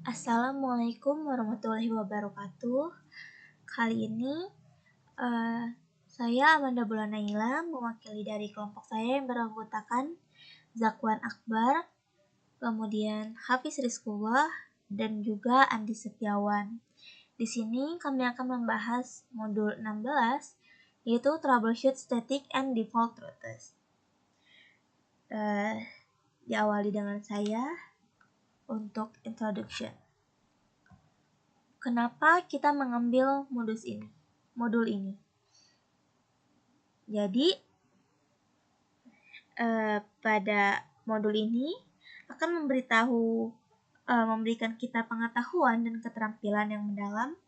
Assalamualaikum warahmatullahi wabarakatuh. Kali ini saya Amanda Bulanaila mewakili dari kelompok saya yang beranggotakan Zakwan Akbar, kemudian Hafiz Rizkullah, dan juga Andi Setiawan. Di sini kami akan membahas modul 16, yaitu Troubleshoot Static and Default Routes. Diawali dengan saya untuk introduction. Kenapa kita mengambil modul ini? Jadi, pada modul ini akan memberikan kita pengetahuan dan keterampilan yang mendalam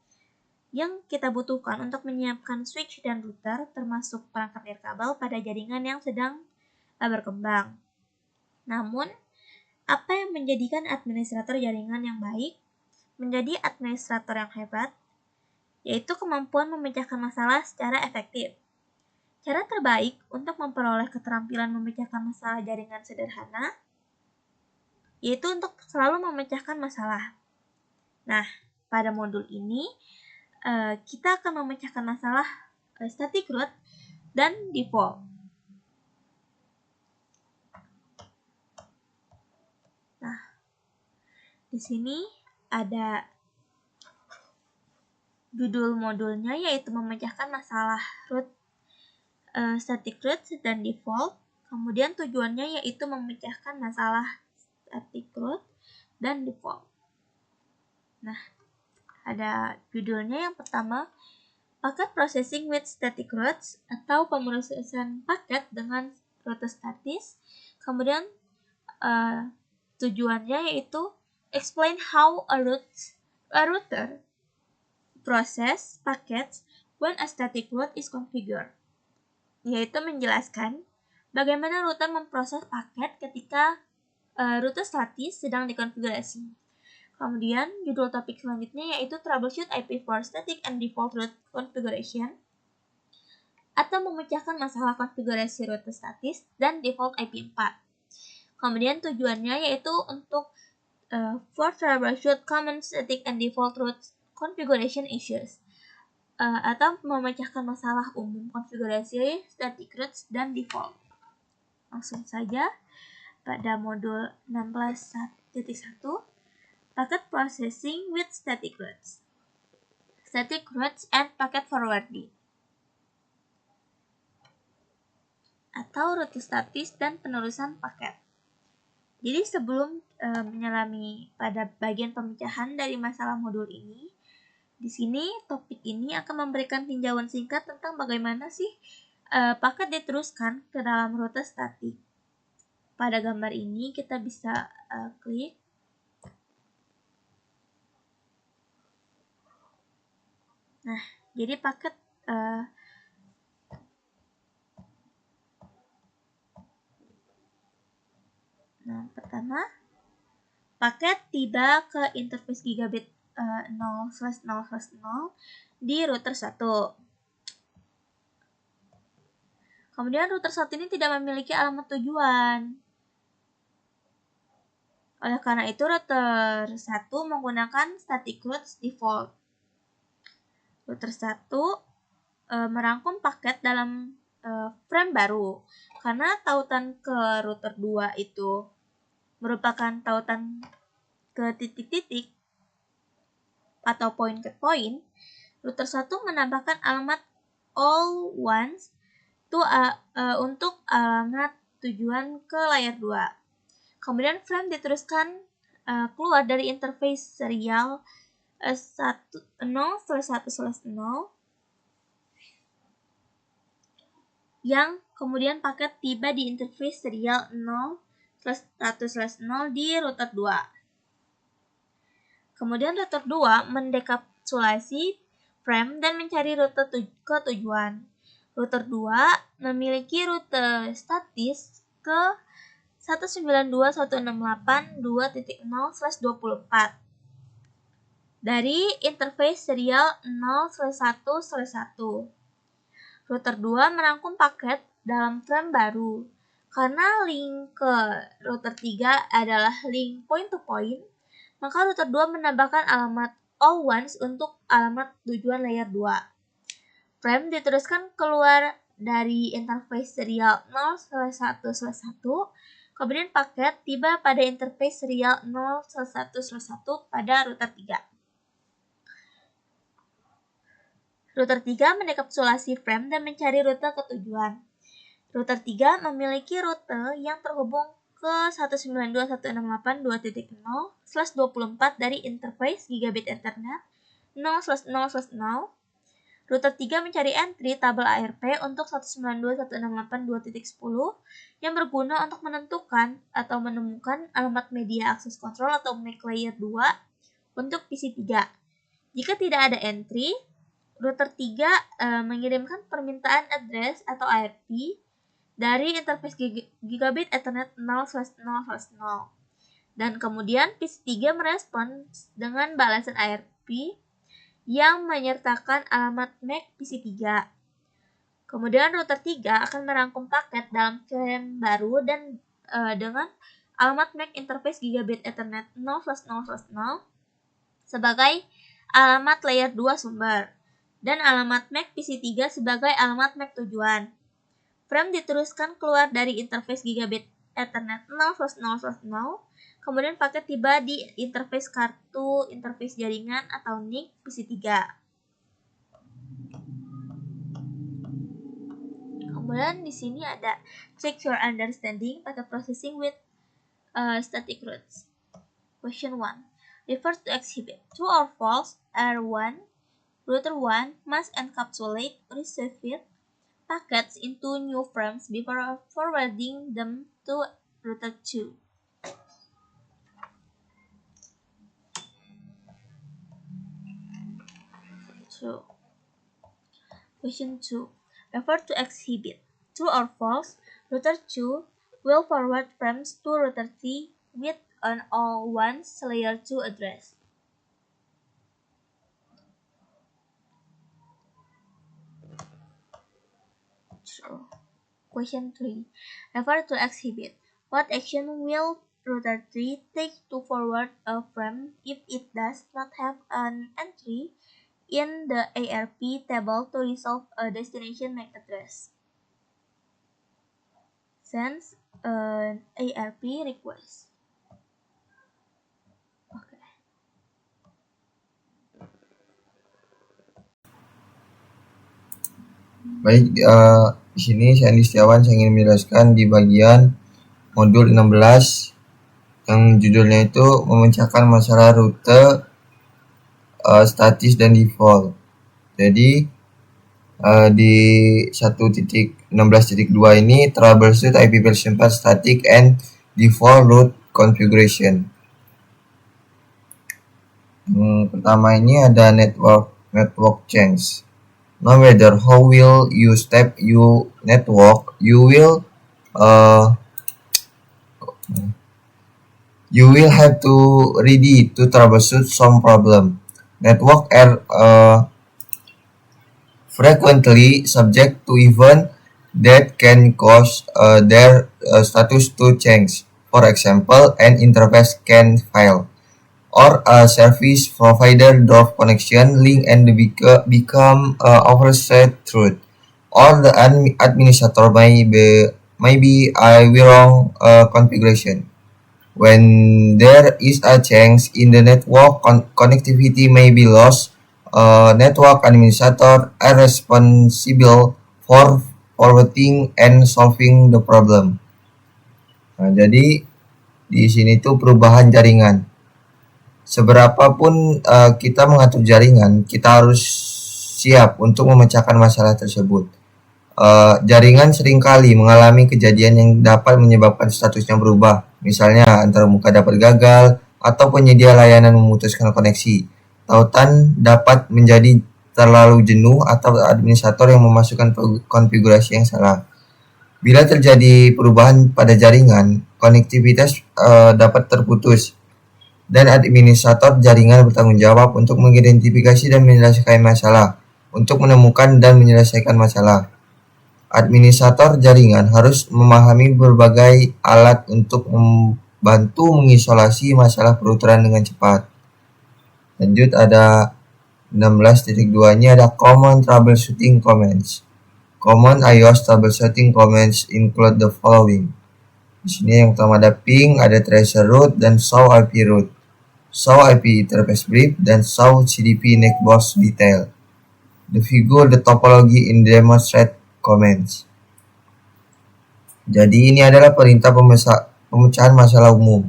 yang kita butuhkan untuk menyiapkan switch dan router termasuk perangkat nirkabel pada jaringan yang sedang berkembang. Namun, apa yang menjadikan administrator jaringan yang baik menjadi administrator yang hebat, yaitu kemampuan memecahkan masalah secara efektif. Cara terbaik untuk memperoleh keterampilan memecahkan masalah jaringan sederhana, yaitu untuk selalu memecahkan masalah. Nah, pada modul ini, kita akan memecahkan masalah static root dan default. Nah, di sini ada judul modulnya, yaitu memecahkan masalah root, static root dan default. Kemudian tujuannya yaitu memecahkan masalah static root dan default. Nah, ada judulnya yang pertama, Packet Processing with Static Roots atau pemrosesan paket dengan rute statis. Kemudian tujuannya yaitu explain how a router process packets when a static route is configured, yaitu menjelaskan bagaimana router memproses paket ketika rute statis sedang dikonfigurasi. Kemudian judul topik selanjutnya yaitu Troubleshoot IP4 Static and Default Route Configuration atau memecahkan masalah konfigurasi rute statis dan default IP4. Kemudian tujuannya yaitu untuk for troubleshoot common static and default route configuration issues, atau memecahkan masalah umum konfigurasi static routes dan default. Langsung saja pada modul 16.1, Packet Processing with Static Routes, Static Routes and Packet Forwarding, atau rute statis dan penerusan paket. Jadi sebelum menyelami pada bagian pemecahan dari masalah modul ini, di sini topik ini akan memberikan tinjauan singkat tentang bagaimana sih paket diteruskan ke dalam rute statik. Pada gambar ini kita bisa klik. Nah, jadi paket pertama, paket tiba ke interface gigabit 0/0/0 di router 1. Kemudian router 1 ini tidak memiliki alamat tujuan. Oleh karena itu, router 1 menggunakan static routes default. Router 1 merangkum paket dalam frame baru, karena tautan ke router 2 itu merupakan tautan ke titik-titik atau point ke point. Router 1 menambahkan alamat all ones untuk alamat tujuan ke layer 2. Kemudian frame diteruskan keluar dari interface serial 0/1/0 yang kemudian paket tiba di interface serial 0/1/0 di router 2. Kemudian router 2 mendekapsulasi frame dan mencari rute ke tujuan. Router 2 memiliki rute statis ke 192.168.2.0/24 dari interface serial 0/1/1. Router 2 merangkum paket dalam frame baru, karena link ke router 3 adalah link point to point, maka router 2 menambahkan alamat all ones untuk alamat tujuan layer 2. Frame diteruskan keluar dari interface serial 0/1/1, kemudian paket tiba pada interface serial 0/1/1 pada router 3. Router 3 mendekapsulasi frame dan mencari rute ke tujuan. Router 3 memiliki rute yang terhubung ke 192.168.2.0/24 dari interface gigabit Ethernet 0/0/0. Router 3 mencari entry tabel ARP untuk 192.168.2.10 yang berguna untuk menentukan atau menemukan alamat media access control atau MAC layer 2 untuk PC 3. Jika tidak ada entry, router 3 mengirimkan permintaan address atau ARP dari interface gigabit Ethernet 0/0/0. Dan kemudian PC 3 merespons dengan balasan ARP yang menyertakan alamat MAC PC 3. Kemudian router 3 akan merangkum paket dalam frame baru dan dengan alamat MAC interface gigabit Ethernet 0/0/0 sebagai alamat layer 2 sumber dan alamat MAC PC 3 sebagai alamat MAC tujuan. Frame diteruskan keluar dari interface gigabit Ethernet 0/0/0, kemudian paket tiba di interface kartu interface jaringan atau NIC PC 3. Kemudian di sini ada check your understanding pada processing with static routes. Question 1. Refer to exhibit. True or false? R1. Router 1 must encapsulate received packets into new frames before forwarding them to router 2. Question 2. Refer to exhibit. True or false? Router 2 will forward frames to router 3 with an all ones layer 2 address. Question 3. Refer to exhibit. What action will router 3 take to forward a frame if it does not have an entry in the ARP table to resolve a destination MAC address? Sends an ARP request. Baik, di sini saya Andi Setiawan, saya ingin menjelaskan di bagian modul 16 yang judulnya itu memecahkan masalah rute statis dan default. Jadi di 1.16.2 ini troubleshoot IP version 4 static and default route configuration. Pertama ini ada network change. No matter how will you step your network, you will have to ready to troubleshoot some problem. Network are frequently subject to event that can cause their status to change. For example, an interface can fail, or a service provider drop connection link and become overset truth, or the administrator may be a wrong configuration. When there is a change in the network, connectivity may be lost. Network administrator are responsible for forwarding and solving the problem. Nah, jadi di sini tuh perubahan jaringan. Seberapapun kita mengatur jaringan, kita harus siap untuk memecahkan masalah tersebut. Jaringan seringkali mengalami kejadian yang dapat menyebabkan statusnya berubah. Misalnya antara muka dapat gagal atau penyedia layanan memutuskan koneksi. Tautan dapat menjadi terlalu jenuh atau administrator yang memasukkan konfigurasi yang salah. Bila terjadi perubahan pada jaringan, konektivitas dapat terputus. Dan administrator jaringan bertanggung jawab untuk mengidentifikasi dan menyelesaikan masalah, untuk menemukan dan menyelesaikan masalah. Administrator jaringan harus memahami berbagai alat untuk bantu mengisolasi masalah peruteran dengan cepat. Lanjut ada 16.2-nya ada Common Troubleshooting Commands. Common iOS troubleshooting commands include the following. Di sini yang pertama ada ping, ada tracer root, dan show IP root, show IP interface brief, dan show CDP netbox detail. The figure the topology in demonstrate commands. Jadi ini adalah perintah pemecahan masalah umum.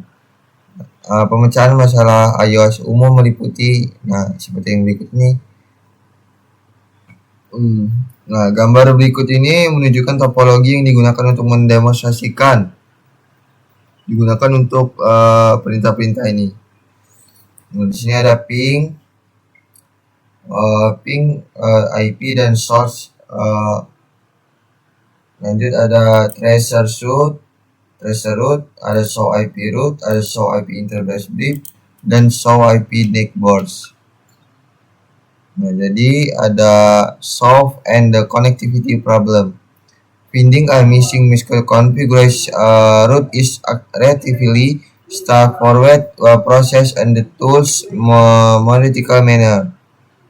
Pemecahan masalah iOS umum meliputi, seperti yang berikut ini. Nah, gambar berikut ini menunjukkan topologi yang digunakan untuk mendemonstrasikan, digunakan untuk perintah-perintah ini. Di sini ada ping, IP dan source. Lanjut ada tracer root, ada show IP root, ada show IP interface brief, dan show IP netbox. Nah, jadi ada solve and the connectivity problem. Finding a missing misconfiguration root is relatively straightforward process and the tools monolithical manner.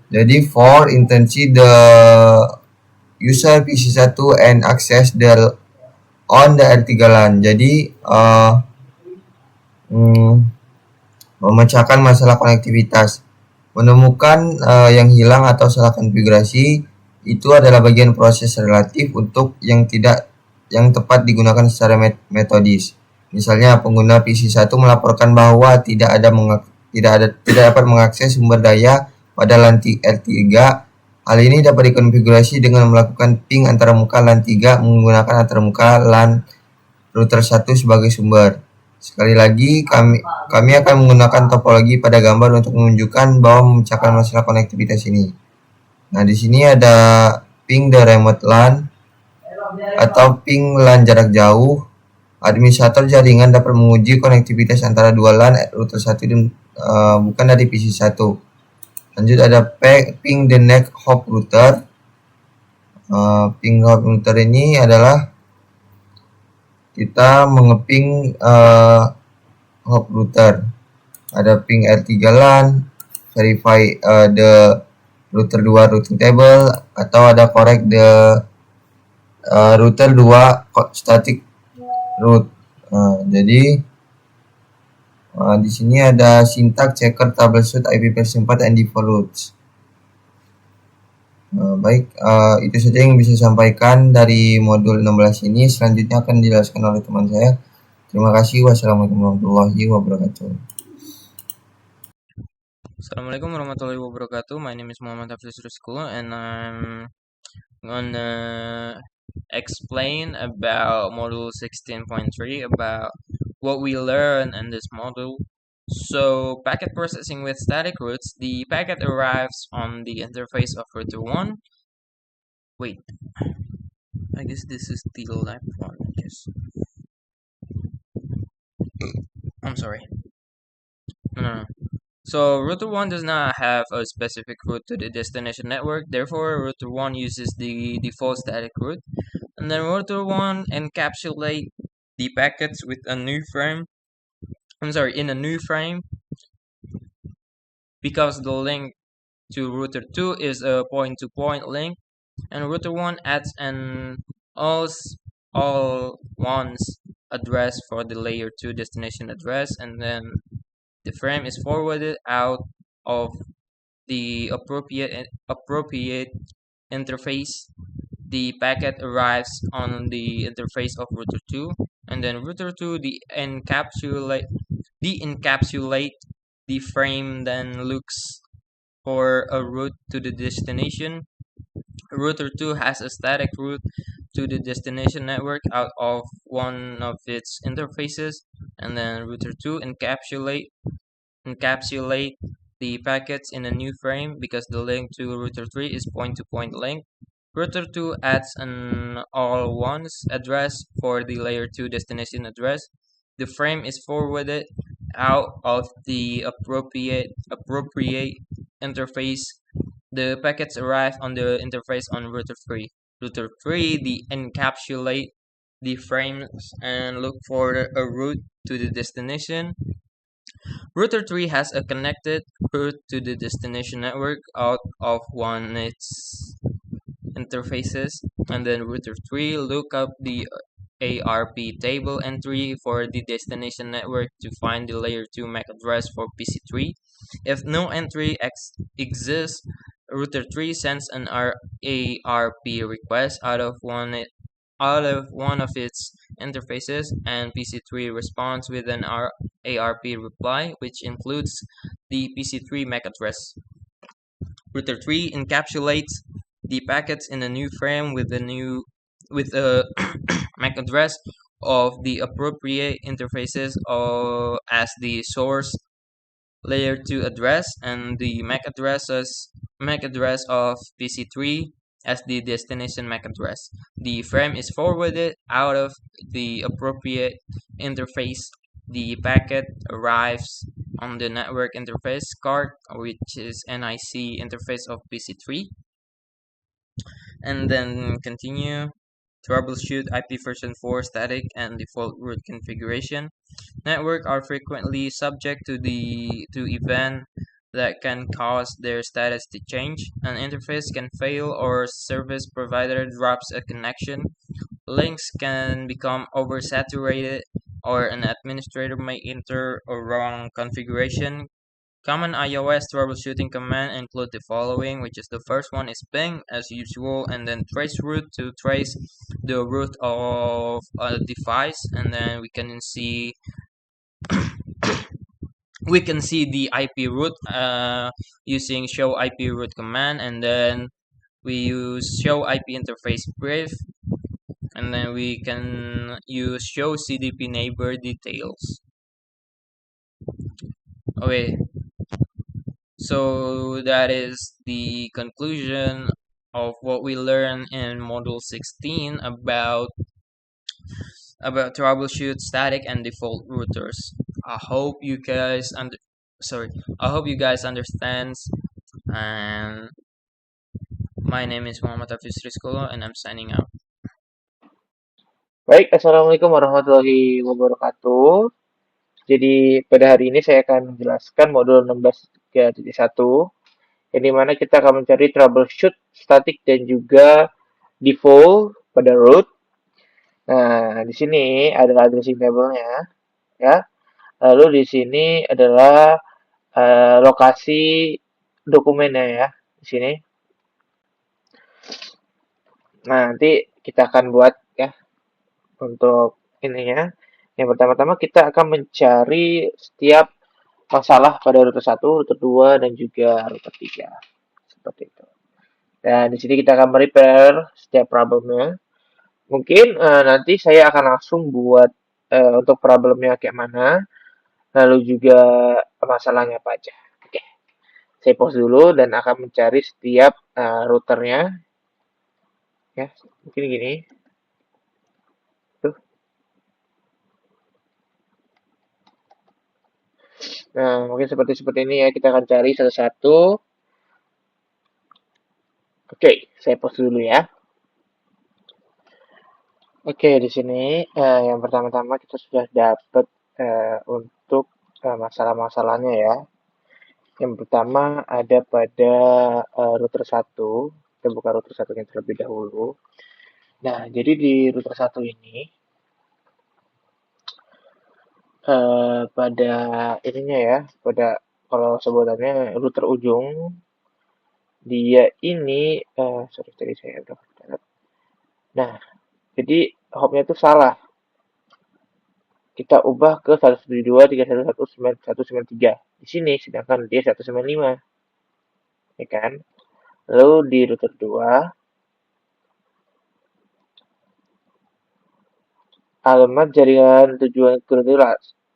Jadi for intensi the user PC1 and access the on the R3 LAN. Jadi memecahkan masalah konektivitas. Menemukan yang hilang atau salah konfigurasi itu adalah bagian proses relatif untuk yang tepat digunakan secara metodis. Misalnya pengguna PC1 melaporkan bahwa tidak dapat mengakses sumber daya pada LAN R3. Hal ini dapat dikonfigurasi dengan melakukan ping antarmuka LAN 3 menggunakan antarmuka LAN router 1 sebagai sumber. Sekali lagi, kami akan menggunakan topologi pada gambar untuk menunjukkan bahwa memecahkan masalah konektivitas ini. Nah, di sini ada ping the remote LAN atau ping LAN jarak jauh. Administrator jaringan dapat menguji konektivitas antara dua LAN router 1 dan bukan dari PC1. Lanjut ada ping the next hop router. Ping hop router ini adalah kita mengeping hop router. Ada ping R3 LAN, verify the router 2 routing table, atau ada correct the router 2 static root. Jadi di sini ada syntax checker troubleshoot IPv4 and default routes. Baik, itu saja yang bisa saya sampaikan dari modul 16 ini. Selanjutnya akan dijelaskan oleh teman saya. Terima kasih. Wassalamualaikum warahmatullahi wabarakatuh. Assalamualaikum warahmatullahi wabarakatuh. My name is Muhammad Hafiz Rizko, and I'm gonna explain about module 16.3 about what we learn in this module. So, packet processing with static routes. The packet arrives on the interface of router 1. Wait, I guess this is the left one. I'm sorry. No. So, router 1 does not have a specific route to the destination network. Therefore, router 1 uses the default static route. And then router 1 encapsulate the packets with a new frame. In a new frame, because the link to router 2 is a point-to-point link, and router 1 adds an all once address for the layer 2 destination address, and then the frame is forwarded out of the appropriate interface. The packet arrives on the interface of router 2, and then router 2 encapsulate the frame, then looks for a route to the destination. Router 2 has a static route to the destination network out of one of its interfaces, and then router 2 encapsulate the packets in a new frame because the link to router 3 is point-to-point link. Router 2 adds an all once address for the layer 2 destination address. The frame is forwarded out of the appropriate interface. The packets arrive on the interface on router 3. Router 3 encapsulate the frames and look for a route to the destination. Router 3 has a connected route to the destination network out of one its interfaces, and then router 3 look up the ARP table entry for the destination network to find the layer 2 MAC address for PC3. If no entry exists, router 3 sends an ARP request out of one of its interfaces, and PC3 responds with an ARP reply, which includes the PC3 MAC address. Router 3 encapsulates the packets in a new frame with a MAC address of the appropriate interfaces as the source layer 2 address, and the MAC address of PC3 as the destination MAC address. The frame is forwarded out of the appropriate interface. The packet arrives on the network interface card, which is NIC interface of PC3, and then continue. Troubleshoot IP version 4 static and default root configuration. Networks are frequently subject to event that can cause their status to change. An interface can fail or service provider drops a connection. Links can become oversaturated or an administrator may enter a wrong configuration. Common iOS troubleshooting commands include the following, which is the first one is ping as usual, and then traceroute to trace the root of a device, and then we can see the IP root using show IP root command, and then we use show IP interface brief, and then we can use show CDP neighbor details. Okay, so that is the conclusion of what we learned in module 16 about troubleshoot static and default routers. I hope you guys understand, and my name is Muhammad Hafiz Rizkolo and I'm signing out. Baik, Assalamualaikum warahmatullahi wabarakatuh. Jadi pada hari ini saya akan menjelaskan modul 16.3.1 yang dimana kita akan mencari troubleshoot static dan juga default pada root. Nah, di sini adalah addressing table-nya, ya. Lalu di sini adalah lokasi dokumennya ya, di sini. Nah, nanti kita akan buat ya untuk ininya. Yang pertama-tama kita akan mencari setiap masalah pada router 1, router 2, dan juga router 3. Seperti itu. Dan di sini kita akan prepare setiap problemnya. Mungkin nanti saya akan langsung buat untuk problemnya kayak mana, lalu juga masalahnya apa aja. Oke, saya pause dulu dan akan mencari setiap routernya. Ya, mungkin gini. Tuh. Nah, mungkin seperti ini ya, kita akan cari satu-satu. Oke, saya pause dulu ya. Oke, di sini yang pertama-tama kita sudah dapat untuk masalah-masalahnya ya. Yang pertama ada pada router 1. Kita buka router 1-nya terlebih dahulu. Nah, jadi di router 1 ini pada ininya ya, pada kalau sebutannya router ujung, dia ini sorry tadi saya udah catat. Nah, jadi hopnya itu salah. Kita ubah ke 172.311.193 di sini, sedangkan dia 195, ya kan? Lalu di router 2, alamat jaringan tujuan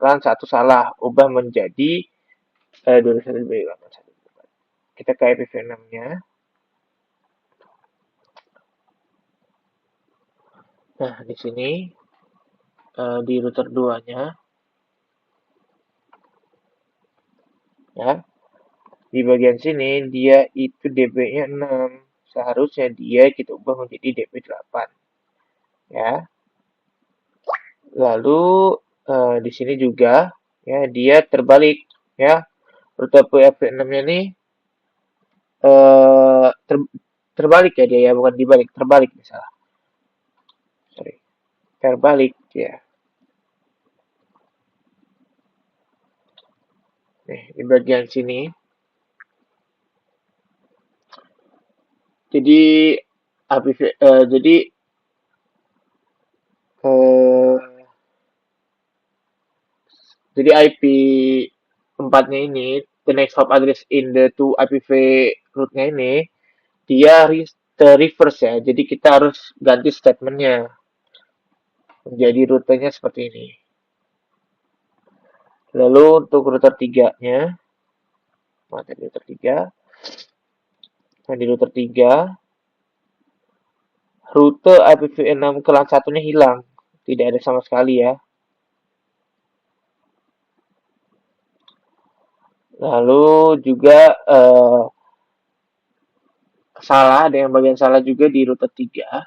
LAN 1 salah, ubah menjadi 21.8.1. Kita ke IPv6-nya. Nah, di sini di router 2-nya ya. Di bagian sini dia itu DP-nya 6. Seharusnya dia kita ubah menjadi DP 8. Ya. Lalu di sini juga ya dia terbalik ya. Rute PF6-nya ini eh terbalik ya dia ya, bukan dibalik, terbalik misalnya. Sorry, terbalik ya. Nih, di bagian sini. Jadi jadi eh, jadi IP 4-nya ini, the next hop address in the two IPv root-nya ini, dia reverse ya. Jadi kita harus ganti statementnya menjadi rutenya seperti ini. Lalu untuk router 3-nya, mana di router 3? Nah, di router 3, rute IPv6 ke LAN 1-nya hilang. Tidak ada sama sekali ya. Lalu juga salah, ada yang bagian salah juga di router 3.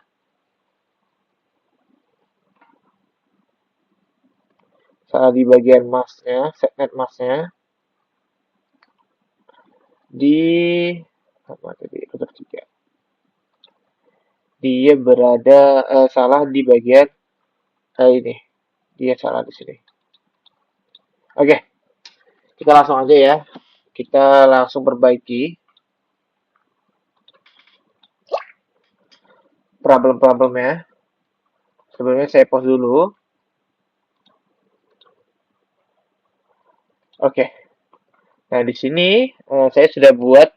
Salah di bagian masknya, setnet masknya. Di apa tadi router 3. Dia berada salah di bagian ini. Dia salah di sini. Oke, kita langsung aja ya. Kita langsung perbaiki problem-problemnya. Sebelumnya saya pause dulu. Oke. Nah, di sini saya sudah buat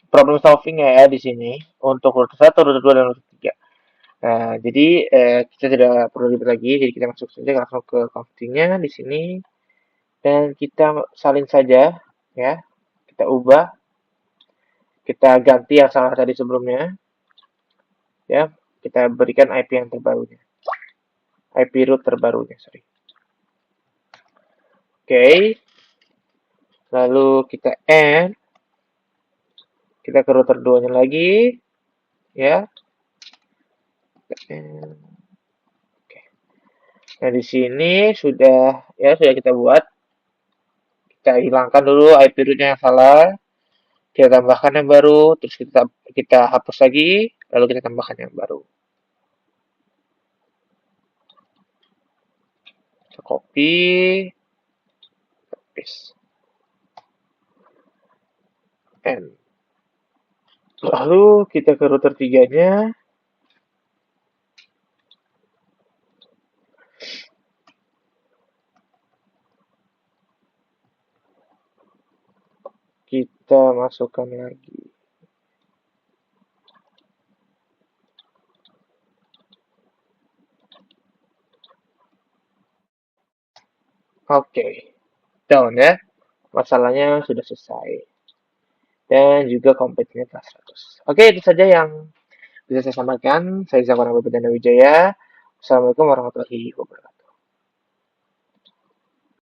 problem solving ya di sini untuk router 1, router 2, dan router 3. Nah, jadi kita tidak perlu ribet lagi, jadi kita masuk saja langsung ke config-nya di sini dan kita salin saja ya. Kita ubah, kita ganti yang salah tadi sebelumnya. Ya, kita berikan IP yang terbarunya. IP root terbarunya, sorry. Oke. Lalu kita add, kita ke router 2-nya lagi ya. Oke. Nah, di sini sudah kita buat. Kita hilangkan dulu IP root-nya yang salah. Kita tambahkan yang baru, terus kita hapus lagi, lalu kita tambahkan yang baru. Kita copy, paste, and lalu kita ke router 3-nya. Kita masukkan lagi. Oke, down ya. Masalahnya sudah selesai. Dan juga komplitnya kelas 100. Oke, itu saja yang bisa saya sampaikan. Saya Zakwan Abdul Wijaya. Assalamualaikum warahmatullahi wabarakatuh.